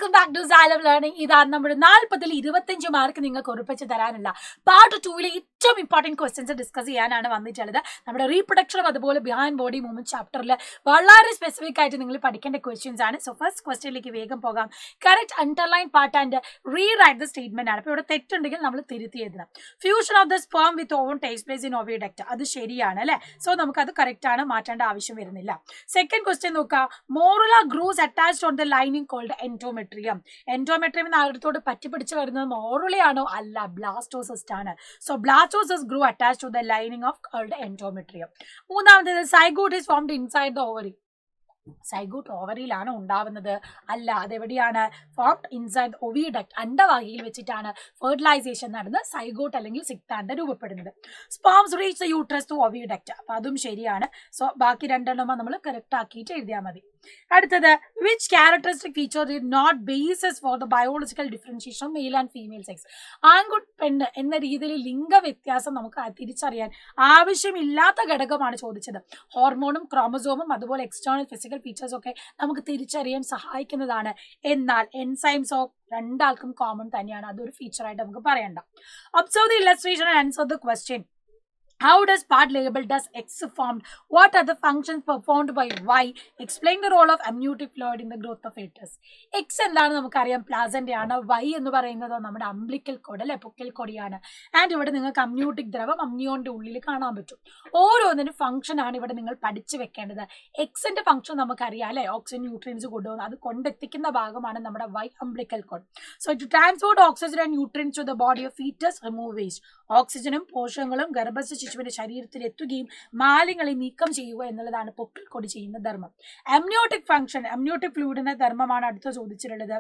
Welcome back to Xylem learning. ഇതാണ് നമ്മുടെ 40-25 mark നിങ്ങൾക്ക് ഉറപ്പിച്ച് തരാനുള്ള പാർട്ട് 2-ലെ ഏറ്റവും ഇമ്പോർട്ടൻറ്റ് ക്വസ്റ്റ്യൻസ് ഡിസ്കസ് ചെയ്യാനാണ് വന്നിട്ടുള്ളത്. നമ്മുടെ റീപ്രൊഡക്ഷനും അതുപോലെ ബിഹൈൻഡ് ബോഡി മൂവ്മെന്റ് ചാപ്റ്ററിൽ വളരെ സ്പെസിഫിക് ആയിട്ട് നിങ്ങൾ പഠിക്കേണ്ട ക്വസ്റ്റ്യൻസ് ആണ്. സോ ഫസ്റ്റ് ക്വസ്റ്റ്യനിലേക്ക് വേഗം പോകാം. Correct underline part and rewrite the statement ആണ്. അപ്പോൾ ഇവിടെ തെറ്റുണ്ടെങ്കിൽ നമ്മൾ തിരുത്തി എഴുതണം. Fusion of the sperm with ovum takes place in oviduct, അത് ശരിയാണ് അല്ലേ? സോ നമുക്കത് കറക്റ്റ് ആണ്, മാറ്റേണ്ട ആവശ്യം വരുന്നില്ല. സെക്കൻഡ് ക്വസ്റ്റ്യൻ നോക്കാം. Morula grows attached on the lining called endometrium. Endometrium അടുത്തോട് പറ്റിപ്പിടിച്ച് വരുന്നത് മോറുലയാണോ? അല്ല, ബ്ലാസ്റ്റോസിസ്റ്റ് ആണ്. So blastocyst grew attached to the lining of called endometrium. മൂന്നാമത്തേത് zygote is formed inside the ovary. Zygote ഓവറിയിലാണ് ഉണ്ടാവുന്നത്? അല്ല, അതെവിടെയാണ്? ഫോംഡ് ഇൻസൈഡ് ഒവിഡക്റ്റ്, അണ്ടവാഹിയിൽ വെച്ചിട്ടാണ് ഫെർട്ടിലൈസേഷൻ നടന്ന് സൈഗോട്ട് അല്ലെങ്കിൽ സിക്താൻഡ് രൂപപ്പെടുന്നത്. Sperms reach the uterus to oviduct, അപ്പൊ അതും ശരിയാണ്. സോ ബാക്കി രണ്ടെണ്ണം നമ്മൾ കറക്റ്റ് ആക്കിയിട്ട് എഴുതിയാൽ മതി. അടുത്തത് which characteristic feature is not basis for the biological differentiation male and female sex. ആൺകുട്ടി പെണ്ണ് എന്ന രീതിയിൽ ലിംഗ വ്യത്യാസം നമുക്ക് തിരിച്ചറിയാൻ ആവശ്യമില്ലാത്ത ഘടകമാണ് ചോദിച്ചത്. ഹോർമോണും ക്രോമസോമും അതുപോലെ എക്സ്റ്റേണൽ ഫിസിക്കൽ ഫീച്ചേഴ്സ് ഒക്കെ നമുക്ക് തിരിച്ചറിയാൻ സഹായിക്കുന്നതാണ്. എന്നാൽ എൻസൈംസോ രണ്ടാൾക്കും കോമൺ തന്നെയാണ്, അതൊരു ഫീച്ചർ ആയിട്ട് നമുക്ക് പറയണ്ട. Observe the illustration and answer the question. How does part label does X formed? What are the functions performed by Y? Explain the role of amniotic fluid in the growth of fetus. X എന്താണ് നമുക്കറിയാം, പ്ലാസന്റ് ആണ്. Y എന്ന് പറയുന്നത് നമ്മുടെ umbilical code അല്ലെ, പൊക്കൽ കൊടിയാണ്. And ഇവിടെ നിങ്ങൾക്ക് amniotic ദ്രവം അമ്നിയോന്റെ ഉള്ളിൽ കാണാൻ പറ്റും. ഓരോന്നിനും ഫംഗ്ഷൻ ആണ് ഇവിടെ നിങ്ങൾ പഠിച്ചു വെക്കേണ്ടത്. എക്സിന്റെ ഫംഗ്ഷൻ നമുക്കറിയാം അല്ലെ, ഓക്സിജൻ ന്യൂട്രിയൻസ് കൊണ്ടുപോകുന്നത്, അത് കൊണ്ടെത്തിക്കുന്ന ഭാഗമാണ് നമ്മുടെ Y umbilical cord. So to transport oxygen and nutrients to the body of foetus, remove waste. ഓക്സിജനും പോഷകങ്ങളും ഗർഭസ്ഥ ശിശുവിന്റെ ശരീരത്തിൽ എത്തുകയും മാലിന്യങ്ങളെ നീക്കം ചെയ്യുക എന്നുള്ളതാണ് പൊക്കിൾ കൊടി ചെയ്യുന്ന ധർമ്മം. അമ്നിയോട്ടിക് ഫംഗ്ഷൻ, അമ്നിയോട്ടിക് ഫ്ലൂയിഡിന്റെ ധർമ്മമാണ് അടുത്ത ചോദിച്ചിട്ടുള്ളത്.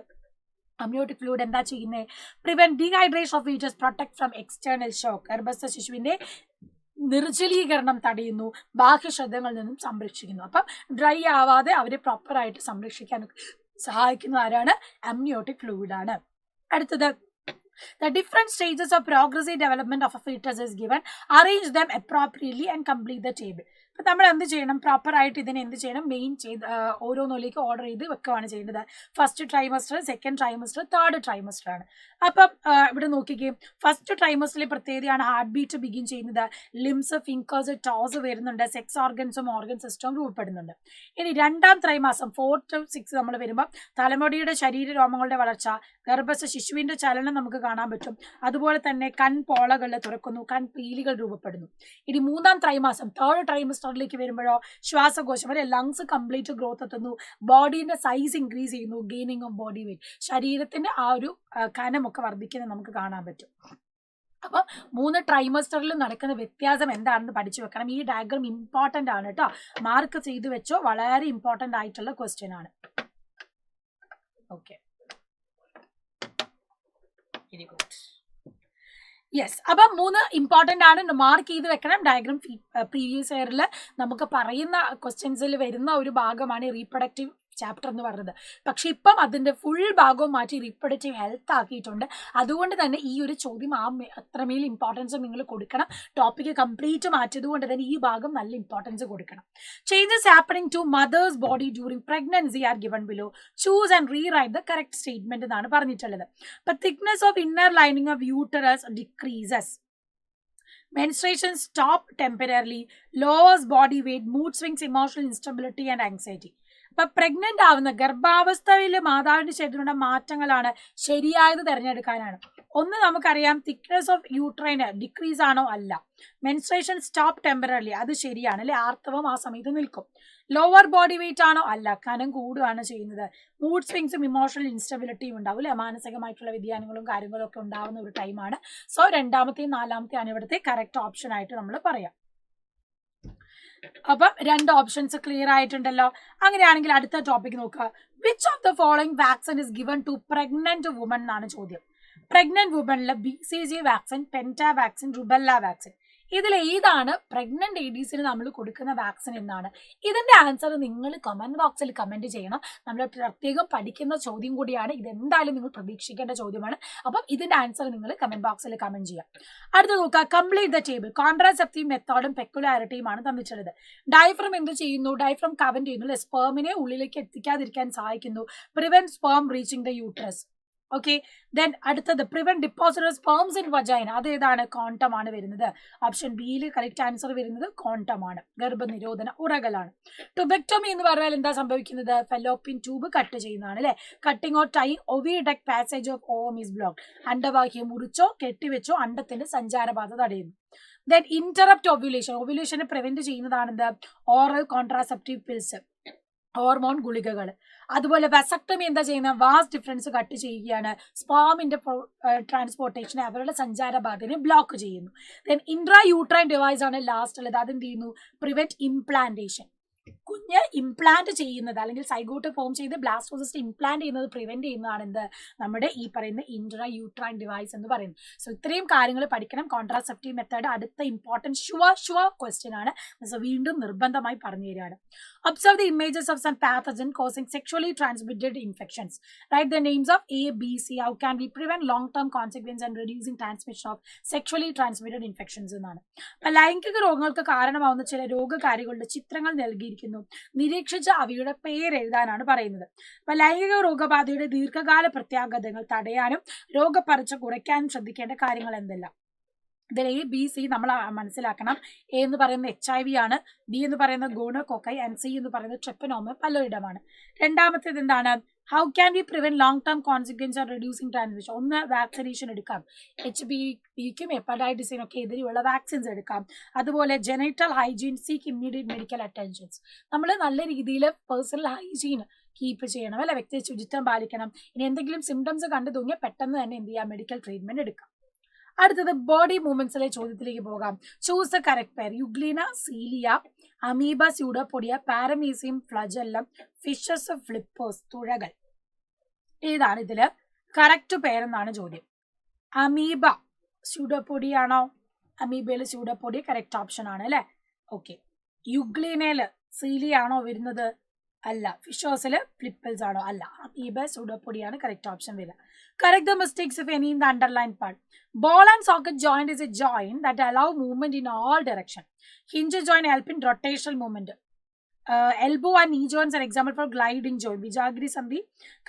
അമ്നിയോട്ടിക് ഫ്ലൂയിഡ് എന്താ ചെയ്യുന്നത്? Prevent dehydration of foetus, protect from external shock. ഗർഭസ്ഥ ശിശുവിന്റെ നിർജ്ജലീകരണം തടയുന്നു, ബാഹ്യശ്രദ്ധങ്ങളിൽ നിന്നും സംരക്ഷിക്കുന്നു. അപ്പം ഡ്രൈ ആവാതെ അവരെ പ്രോപ്പറായിട്ട് സംരക്ഷിക്കാൻ സഹായിക്കുന്ന ആരാണ്? അമ്നിയോട്ടിക് ഫ്ലൂയിഡ് ആണ്. അടുത്തത് the different stages of progressive development of a fetus is given. Arrange them appropriately and complete the table. അപ്പം നമ്മൾ എന്ത് ചെയ്യണം? പ്രോപ്പറായിട്ട് ഇതിനെ എന്ത് ചെയ്യണം? മെയിൻ ചെയ്ത് ഓരോന്നിലേക്ക് ഓർഡർ ചെയ്ത് വെക്കുകയാണ് ചെയ്യേണ്ടത്. First trimester, second trimester, third trimester ആണ്. അപ്പം ഇവിടെ നോക്കിക്കേ, ഫസ്റ്റ് ട്രൈമസ്റ്ററിലെ പ്രത്യേകതയാണ് ഹാർട്ട് ബീറ്റ് ബിഗിൻ ചെയ്യുന്നത്, ലിംസ്, ഫിംഗേഴ്സ്, ടോസ് വരുന്നുണ്ട്, സെക്സ് ഓർഗൻസും ഓർഗൻ സിസ്റ്റവും രൂപപ്പെടുന്നുണ്ട്. ഇനി രണ്ടാം ത്രൈമാസം 4 to 6 നമ്മൾ വരുമ്പോൾ തലമുടിയുടെ ശരീര രോമങ്ങളുടെ വളർച്ച, ഗർഭസ്ഥ ശിശുവിന്റെ ചലനം നമുക്ക് കാണാൻ പറ്റും. അതുപോലെ തന്നെ കൺപോളകൾ തുറക്കുന്നു, കൺപീലികൾ രൂപപ്പെടുന്നു. ഇനി മൂന്നാം ത്രൈമാസം, തേർഡ് ട്രൈമസ്റ്ററിലേക്ക് വരുമ്പോഴോ ശ്വാസകോശം വരെ ലങ്സ് കംപ്ലീറ്റ് ഗ്രോത്ത് എത്തുന്നു, ബോഡീന്റെ സൈസ് ഇൻക്രീസ് ചെയ്യുന്നു, ഗെയിനിങ് ഓഫ് ബോഡി വെയിറ്റ്, ശരീരത്തിന്റെ ആ ഒരു കനമൊക്കെ വർദ്ധിക്കുന്നത് നമുക്ക് കാണാൻ പറ്റും. അപ്പൊ 3 ട്രൈമസ്റ്ററിൽ നടക്കുന്ന വ്യത്യാസം എന്താണെന്ന് പഠിച്ചു വെക്കണം. ഈ ഡയഗ്രം ഇമ്പോർട്ടന്റ് ആണ് കേട്ടോ, മാർക്ക് ചെയ്തു വെച്ചോ, വളരെ ഇമ്പോർട്ടന്റ് ആയിട്ടുള്ള ക്വസ്റ്റ്യൻ ആണ്. Okay, very good. യെസ്, അപ്പം 3 ഇമ്പോർട്ടൻ്റ് ആണ്, മാർക്ക് ചെയ്ത് വെക്കണം. ഡയഗ്രാം പ്രീവിയസ് ഇയറിൽ നമുക്ക് പറയുന്ന ക്വസ്റ്റ്യൻസിൽ വരുന്ന ഒരു ഭാഗമാണ് റീപ്രൊഡക്റ്റീവ് ചാപ്റ്റർ എന്ന് പറഞ്ഞത്. പക്ഷെ ഇപ്പം അതിൻ്റെ ഫുൾ ഭാഗവും മാറ്റി റീപ്രൊഡക്റ്റീവ് ഹെൽത്ത് ആക്കിയിട്ടുണ്ട്. അതുകൊണ്ട് തന്നെ ഈ ഒരു ചോദ്യം അത്രമേൽ ഇമ്പോർട്ടൻസ് നിങ്ങൾ കൊടുക്കണം. ടോപ്പിക്ക് കംപ്ലീറ്റ് മാറ്റിയത് കൊണ്ട് തന്നെ ഈ ഭാഗം നല്ല ഇമ്പോർട്ടൻസ് കൊടുക്കണം. Changes happening to mother's body during pregnancy are given below. Choose and rewrite the correct statement എന്നാണ് പറഞ്ഞിട്ടുള്ളത്. അപ്പൊ thickness of inner lining of uterus decreases, menstruation stop temporarily, lowers body weight, mood swings, emotional instability and anxiety. അപ്പൊ pregnant ആവുന്ന ഗർഭാവസ്ഥയിലെ മാതാവിന്റെ ശരീരത്തിലുള്ള മാറ്റങ്ങളാണ് ശരിയായത് തിരഞ്ഞെടുക്കാനാണ്. ഒന്ന് നമുക്കറിയാം, തിക്നെസ് ഓഫ് യൂട്രൈന് ഡിക്രീസ് ആണോ? അല്ല. മെൻസ്ട്രേഷൻ സ്റ്റോപ്പ് ടെമ്പററി, അത് ശരിയാണ് അല്ലെ, ആർത്തവം ആ സമയത്ത് നിൽക്കും. ലോവർ ബോഡി വെയിറ്റ് ആണോ? അല്ല, കനം കൂടുകയാണ് ചെയ്യുന്നത്. മൂഡ് സ്വിങ്സും ഇമോഷണൽ ഇൻസ്റ്റബിലിറ്റിയും ഉണ്ടാവും അല്ലെ, മാനസികമായിട്ടുള്ള വ്യതിയാനങ്ങളും കാര്യങ്ങളും ഒക്കെ ഉണ്ടാവുന്ന ഒരു ടൈമാണ്. സോ രണ്ടാമത്തെയും നാലാമത്തെയാണ് ഇവിടുത്തെ കറക്റ്റ് ഓപ്ഷൻ ആയിട്ട് നമ്മൾ പറയാം. അപ്പം 2 ഓപ്ഷൻസ് ക്ലിയർ ആയിട്ടുണ്ടല്ലോ. അങ്ങനെയാണെങ്കിൽ അടുത്ത ടോപ്പിക് നോക്കുക. Which of the following vaccine is given to pregnant woman എന്നാണ് ചോദ്യം. പ്രഗ്നന്റ് വുമണിൽ BCG vaccine, penta vaccine, rubella vaccine, ഇതിൽ ഏതാണ് പ്രഗ്നന്റ് ലേഡീസിന് നമ്മൾ കൊടുക്കുന്ന വാക്സിൻ എന്നാണ്? ഇതിന്റെ ആൻസർ നിങ്ങൾ കമന്റ് ബോക്സിൽ കമന്റ് ചെയ്യണം. നമ്മൾ പ്രത്യേകം പഠിക്കുന്ന ചോദ്യം കൂടിയാണ്, ഇതെന്തായാലും നിങ്ങൾ പ്രതീക്ഷിക്കേണ്ട ചോദ്യമാണ്. അപ്പം ഇതിന്റെ ആൻസർ നിങ്ങൾ കമന്റ് ബോക്സിൽ കമന്റ് ചെയ്യാം. അടുത്ത നോക്കുക, കംപ്ലീറ്റ് ദ ടേബിൾ. കോൺട്രാസെപ്റ്റീവ് മെത്തേഡും പെക്കുലാരിറ്റിയുമാണ് തന്നിട്ടുള്ളത്. ഡയഫ്രം എന്ത് ചെയ്യുന്നു? ഡയഫ്രം കവന്റ് ചെയ്യുന്നു, സ്പേമിനെ ഉള്ളിലേക്ക് എത്തിക്കാതിരിക്കാൻ സഹായിക്കുന്നു. Prevent sperm reaching the uterus. Okay, then അടുത്തത് prevent deposit of sperms in vagina. അത് ഏതാണ്? കോണ്ടം ആണ് വരുന്നത്. ഓപ്ഷൻ ബിയിൽ കറക്റ്റ് ആൻസർ വരുന്നത് കോണ്ടം ആണ്. ഗർഭനിരോധന ഉറകളാണ്. ടുബെക്ടോമി എന്ന് പറഞ്ഞാൽ എന്താ സംഭവിക്കുന്നത്? ഫെലോപ്പിൻ ട്യൂബ് കട്ട് ചെയ്യുന്നതാണ് അല്ലെ. Cutting or tying oviduct passage of ovum is block. അണ്ടവാഹിയെ മുറിച്ചോ കെട്ടിവെച്ചോ അണ്ടത്തിന്റെ സഞ്ചാരപാത തടയുന്നു. Then interrupt ovulation. ഓവുലേഷനെ പ്രിവെന്റ് ചെയ്യുന്നതാണ് എന്ത്? ഓറൽ കോൺട്രാസെപ്റ്റീവ് പിൽസ്, ഹോർമോൺ ഗുളികകൾ. അതുപോലെ വെസക്ടമി എന്താ ചെയ്യുന്നത്? വാസ് ഡിഫറൻസ് കട്ട് ചെയ്യുകയാണ്. സ്പാമിന്റെ ട്രാൻസ്പോർട്ടേഷനെ, അവരുടെ സഞ്ചാരപാതനെ ബ്ലോക്ക് ചെയ്യുന്നു. ദെൻ ഇൻട്രാ യൂട്രൈൻ ഡിവൈസ് ആണ് ലാസ്റ്റ് ഉള്ളത്. അതെന്ത് ചെയ്യുന്നു? Prevent implantation. കുഞ്ഞ് ഇംപ്ലാന്റ് ചെയ്യുന്നത് അല്ലെങ്കിൽ സൈഗോട്ട് ഫോം ചെയ്ത് ബ്ലാസ്റ്റോസിസ്റ്റ് ഇംപ്ലാന്റ് ചെയ്യുന്നത് പ്രിവെന്റ് ചെയ്യുന്നതാണ് എന്ത്? നമ്മുടെ ഈ പറയുന്ന ഇൻട്രാ യൂട്രൈൻ ഡിവൈസ് എന്ന് പറയുന്നത്. സോ ഇത്രയും കാര്യങ്ങൾ പഠിക്കണം. കോൺട്രാസെപ്റ്റീവ് മെത്തേഡ് അടുത്ത ഇമ്പോർട്ടൻറ്റ് ഷുവർ ക്വസ്റ്റ്യൻ ആണ്. സോ വീണ്ടും നിർബന്ധമായി പറഞ്ഞു തരികയാണ്. Observe the images of some pathogen causing sexually transmitted infections. Write the names of A, B, C. How can we prevent long-term consequences and reducing transmission of sexually transmitted infections എന്നാണ്. അപ്പൊ ലൈംഗിക രോഗങ്ങൾക്ക് കാരണമാവുന്ന ചില രോഗകാരികളുടെ ചിത്രങ്ങൾ നൽകിയിരിക്കുന്നു. നിരീക്ഷിച്ച് അവയുടെ പേര് എഴുതാനാണ് പറയുന്നത്. അപ്പൊ ലൈംഗിക രോഗബാധയുടെ ദീർഘകാല പ്രത്യാഘാതങ്ങൾ തടയാനും രോഗപ്പകർച്ച കുറയ്ക്കാനും ശ്രദ്ധിക്കേണ്ട കാര്യങ്ങൾ എന്തെല്ലാം? ഇതിൽ A, B, C നമ്മൾ മനസ്സിലാക്കണം. A എന്ന് പറയുന്നത് HIV ആണ്, B എന്ന് പറയുന്നത് ഗോണോകോക്കൈ, ആൻഡ് C എന്ന് പറയുന്നത് ട്രിപ്പനോമ പലോയിഡമാണ്. രണ്ടാമത്തേത് എന്താണ്? How can we prevent long term consequence of reducing transmission. ഒന്ന് വാക്സിനേഷൻ എടുക്കാം. HPV-ക്കും ഹെപ്പറ്റൈറ്റിസിനും ഒക്കെ എതിരെയുള്ള വാക്സിൻസ് എടുക്കാം. അതുപോലെ genital hygiene, seek immediate medical attentions. നമ്മൾ നല്ല രീതിയിൽ പേഴ്സണൽ ഹൈജീൻ കീപ്പ് ചെയ്യണം അല്ലെ, വ്യക്തി ശുചിത്വം പാലിക്കണം. ഇനി എന്തെങ്കിലും സിംറ്റംസ് കണ്ടു തോന്നിയാൽ പെട്ടെന്ന് തന്നെ എന്ത് ചെയ്യാം? മെഡിക്കൽ ട്രീറ്റ്മെന്റ് എടുക്കാം. അടുത്തത് ബോഡി മൂവ്മെന്റ്സിലെ ചോദ്യത്തിലേക്ക് പോകാം. Choose the correct pair. Euglena, cilia, amoeba, pseudopodia, paramecium, flagellum, fishes, flippers, തുഴകൾ. ഏതാണ് ഇതില് കറക്റ്റ് പെയർ എന്നാണ് ചോദ്യം. അമീബ സ്യൂഡോപോഡിയ ആണോ? അമീബയില് സ്യൂഡോപോഡിയ കറക്റ്റ് ഓപ്ഷൻ ആണ് അല്ലെ. ഓക്കെ, യുഗ്ലീനയില് സീലിയ ആണോ വരുന്നത്? അല്ല. ഫിഷേഴ്സിൽ ഫ്ലിപ്പിൾസ് ആണോ? അല്ല. അമീബ സ്യൂഡോപോഡിയാണ് കറക്റ്റ് ഓപ്ഷൻ വരിക. Correct the mistakes if any in the underlined part. Ball and socket joint is a joint that allow movement in all direction. Hinge joint help in rotational movement. Elbow and knee joints are example for gliding joint. വിജാഗിരി സന്ധി,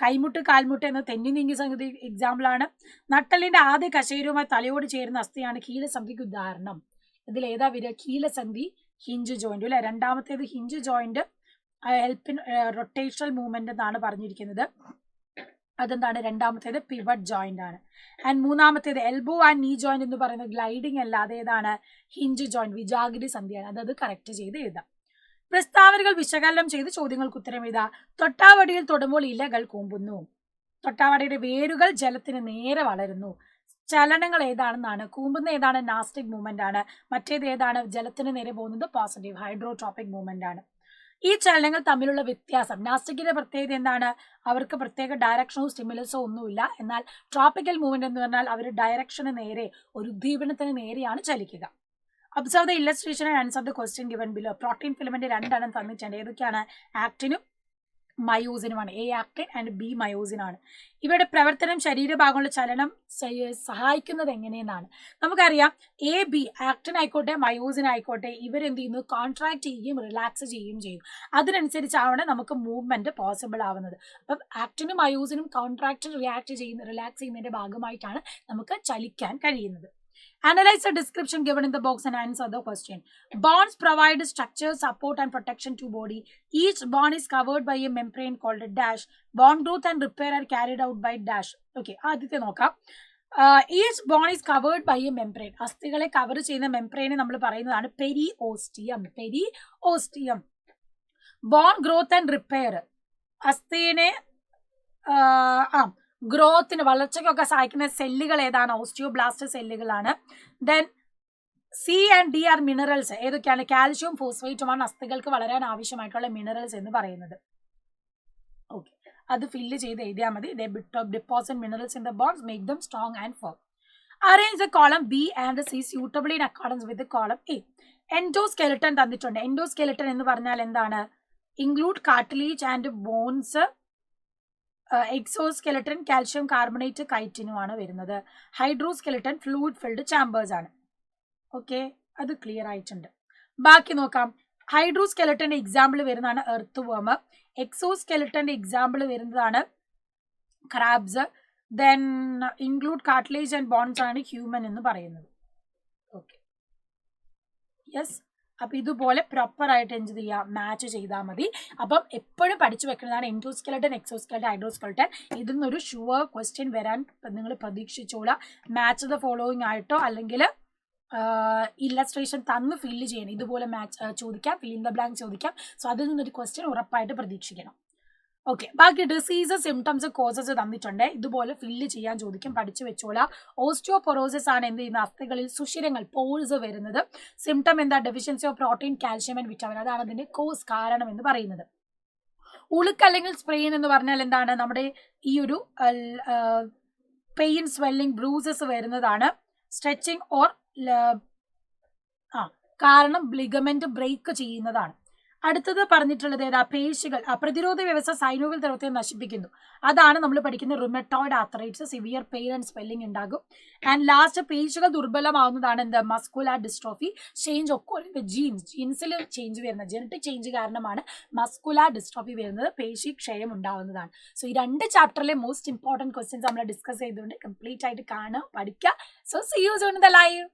കൈമുട്ട് കാൽമുട്ട് എന്ന തെന്നി നീങ്ങി സംഗതി example ആണ്. നട്ടലിന്റെ ആദ്യ കശേരുമായി തലയോട് ചേരുന്ന അസ്ഥിയാണ് കീലസന്ധിക്ക് ഉദാഹരണം. ഇതിൽ ഏതാ വരിക? കീലസന്ധി, ഹിഞ്ച് ജോയിന്റ് അല്ലെ. രണ്ടാമത്തേത് hinge joint help in rotational movement എന്നാണ് പറഞ്ഞിരിക്കുന്നത്. അതെന്താണ്? രണ്ടാമത്തേത് പിവറ്റ് ജോയിന്റ് ആണ്. ആൻഡ് മൂന്നാമത്തേത് എൽബോ ആൻഡ് നീ ജോയിന്റ് എന്ന് പറയുന്നത് ഗ്ലൈഡിംഗ് അല്ല, അതേതാണ്? ഹിഞ്ച് ജോയിന്റ്, വിജാഗിരി സന്ധിയാണ്. അത് കറക്റ്റ് ചെയ്ത് എഴുതാം. പ്രസ്താവനകൾ വിശകലനം ചെയ്ത് ചോദ്യങ്ങൾക്ക് ഉത്തരം എഴുതാം. തൊട്ടാവടിയിൽ തൊടുമ്പോൾ ഇലകൾ കൂമ്പുന്നു. തൊട്ടാവടിയുടെ വേരുകൾ ജലത്തിന് നേരെ വളരുന്നു. ചലനങ്ങൾ ഏതാണെന്നാണ്? കൂമ്പുന്ന ഏതാണ്? നാസ്റ്റിക് മൂവ്മെന്റ് ആണ്. മറ്റേത് ഏതാണ്? ജലത്തിന് നേരെ പോകുന്നത് പോസിറ്റീവ് ഹൈഡ്രോട്രോപിക് മൂവ്മെന്റ് ആണ്. ഈ ചലനങ്ങൾ തമ്മിലുള്ള വ്യത്യാസം. നാസ്റ്റിക്കിന്റെ പ്രത്യേകത എന്താണ്? അവർക്ക് പ്രത്യേക ഡയറക്ഷനോ സ്റ്റിമുലസോ ഒന്നുമില്ല. എന്നാൽ ട്രോപ്പിക്കൽ മൂവ്മെന്റ് എന്ന് പറഞ്ഞാൽ അവർ ഡയറക്ഷന് നേരെ, ഒരു ഉദ്ദീപനത്തിന് നേരെയാണ് ചലിക്കുക. Observe the illustration and answer the question given below. Protein filament രണ്ടെണ്ണം തന്നിട്ടുണ്ട്. ഏതൊക്കെയാണ്? ആക്ടിനും മയോസിനുമാണ്. A actin and B myosin ആണ്. ഇവയുടെ പ്രവർത്തനം ശരീരഭാഗങ്ങളുടെ ചലനം സഹായിക്കുന്നത് എങ്ങനെയെന്നാണ്. നമുക്കറിയാം A, B ആക്ടിൻ ആയിക്കോട്ടെ മയോസിൻ ആയിക്കോട്ടെ ഇവരെന്ത് ചെയ്യുന്നു? കോൺട്രാക്ട് ചെയ്യുകയും റിലാക്സ് ചെയ്യുകയും ചെയ്യും. അതിനനുസരിച്ചാണ് നമുക്ക് മൂവ്മെന്റ് പോസിബിൾ ആവുന്നത്. അപ്പം ആക്ടിനും മയോസിനും കോൺട്രാക്ട് റിലാക്സ് ചെയ്യുന്നതിന്റെ ഭാഗമായിട്ടാണ് നമുക്ക് ചലിക്കാൻ കഴിയുന്നത്. Analyze the description given in the box and answer the question. Bonds provide structure, support and protection to body. Each bond is covered by a membrane called a dash. Bond growth and repair are carried out by dash. Okay, ആദ്യത്തെ നോക്കാം. Each bond is covered by a membrane. അസ്ഥികളെ cover ചെയ്യുന്ന മെംബ്രെയിനെ നമ്മൾ പറയുന്നതാണ് periosteum. Periosteum. Bone growth and repair. അസ്ഥിനെ ഗ്രോത്തിന്, വളർച്ചയ്ക്കൊക്കെ സഹായിക്കുന്ന സെല്ലുകൾ ഏതാണ്? ഓസ്റ്റിയോബ്ലാസ്റ്റ് സെല്ലുകളാണ്. Then C and D are minerals. ഏതൊക്കെയാണ്? കാൽഷ്യവും ഫോസ്ഫേറ്റുമാണ് അസ്ഥികൾക്ക് വളരാൻ ആവശ്യമായിട്ടുള്ള മിനറൽസ് എന്ന് പറയുന്നത്. ഓക്കെ, അത് ഫില്ല് ചെയ്ത് എഴുതിയാൽ മതി. They deposit minerals in the bonds, make them strong and firm. Arrange the column B and C suitable in accordance with column A. Endoskeleton തന്നിട്ടുണ്ട്. എൻഡോസ്കെലട്ടൺ എന്ന് പറഞ്ഞാൽ എന്താണ്? Include cartilage and bones. Exoskeleton calcium carbonate കൈറ്റിനുമാണ് വരുന്നത്. Hydroskeleton fluid filled chambers ആണ്. Okay, അത് clear ആയിട്ടുണ്ട്. ബാക്കി നോക്കാം. ഹൈഡ്രോസ്കെലട്ടന്റെ എക്സാമ്പിൾ വരുന്നതാണ് എർത്ത് വേം. എക്സോസ്കെലട്ടന്റെ എക്സാമ്പിൾ വരുന്നതാണ് crabs. Then include cartilage and bones ആണ് ഹ്യൂമൻ എന്ന് പറയുന്നത്. Okay, yes. അപ്പൊ ഇതുപോലെ പ്രോപ്പർ ആയിട്ട് എന്ത് ചെയ്യുക, മാച്ച് ചെയ്താൽ മതി. അപ്പം എപ്പോഴും പഠിച്ചു വെക്കുന്നതാണ് എൻഡോസ്കെലട്ടൺ, എക്സോസ്കെലട്ടൺ, ഹൈഡ്രോസ്കെലട്ടൺ. ഇതിൽ നിന്നൊരു ഷുവർ ക്വസ്റ്റ്യൻ വരാൻ നിങ്ങൾ പ്രതീക്ഷിച്ചോളാം. മാച്ച് ദ ഫോളോയിങ് ആയിട്ടോ അല്ലെങ്കിൽ ഇല്ലസ്ട്രേഷൻ തന്ന് ഫില്ല് ചെയ്യണം. ഇതുപോലെ മാച്ച് ചോദിക്കാം, ഫിൽ ഇൻ ദ ബ്ലാങ്ക് ചോദിക്കാം. സോ അതിൽ നിന്നൊരു ക്വസ്റ്റ്യൻ ഉറപ്പായിട്ട് പ്രതീക്ഷിക്കണം. ഓക്കെ, ബാക്കി ഡിസീസ്, സിംറ്റംസ്, കോസസ് തന്നിട്ടുണ്ട്. ഇതുപോലെ ഫില്ല് ചെയ്യാൻ ചോദിക്കും, പഠിച്ചു വെച്ചോളാം. ഓസ്റ്റിയോപൊറോസിസ് ആണ് എന്ത് ചെയ്യുന്നത്, അസ്ഥികളിൽ സുഷിരങ്ങൾ, പോൾസ് വരുന്നത്. സിംറ്റം എന്താ? Deficiency of protein, calcium and vitamin. അതാണ് അതിന്റെ കോസ്, കാരണം എന്ന് പറയുന്നത്. ഉളുക്ക് അല്ലെങ്കിൽ സ്പ്രെയിൻ എന്ന് പറഞ്ഞാൽ എന്താണ്? നമ്മുടെ ഈ ഒരു പെയിൻ, സ്വെല്ലിംഗ്, ബ്രൂസസ് വരുന്നതാണ്. സ്ട്രെച്ചിങ് ഓർ കാരണം ലിഗമെന്റ് ബ്രേക്ക് ചെയ്യുന്നതാണ്. അടുത്തത് പറഞ്ഞിട്ടുള്ളത് ഏതാ? പേശികൾ, പ്രതിരോധ വ്യവസ്ഥ സൈനോവിയൽ ദ്രവത്തെ നശിപ്പിക്കുന്നു. അതാണ് നമ്മൾ പഠിക്കുന്ന rheumatoid arthritis. Severe pain and swelling ഉണ്ടാകും. ആൻഡ് ലാസ്റ്റ്, പേശികൾ ദുർബലമാവുന്നതാണ് എന്ത്? Muscular dystrophy. ചേഞ്ച് ഒക്കെ ജീൻസിൽ ചേഞ്ച് വരുന്നത്, ജനറ്റിക് ചേഞ്ച് കാരണമാണ് മസ്കുലാർ ഡിസ്ട്രോഫി വരുന്നത്. പേശി ക്ഷയം ഉണ്ടാവുന്നതാണ്. സോ ഈ 2 ചാപ്റ്ററിലെ മോസ്റ്റ് ഇമ്പോർട്ടൻറ്റ് ക്വസ്റ്റ്യൻസ് നമ്മൾ ഡിസ്കസ് ചെയ്തുകൊണ്ട് കംപ്ലീറ്റ് ആയിട്ട് കാണുക, പഠിക്കുക. So see you soon in the live.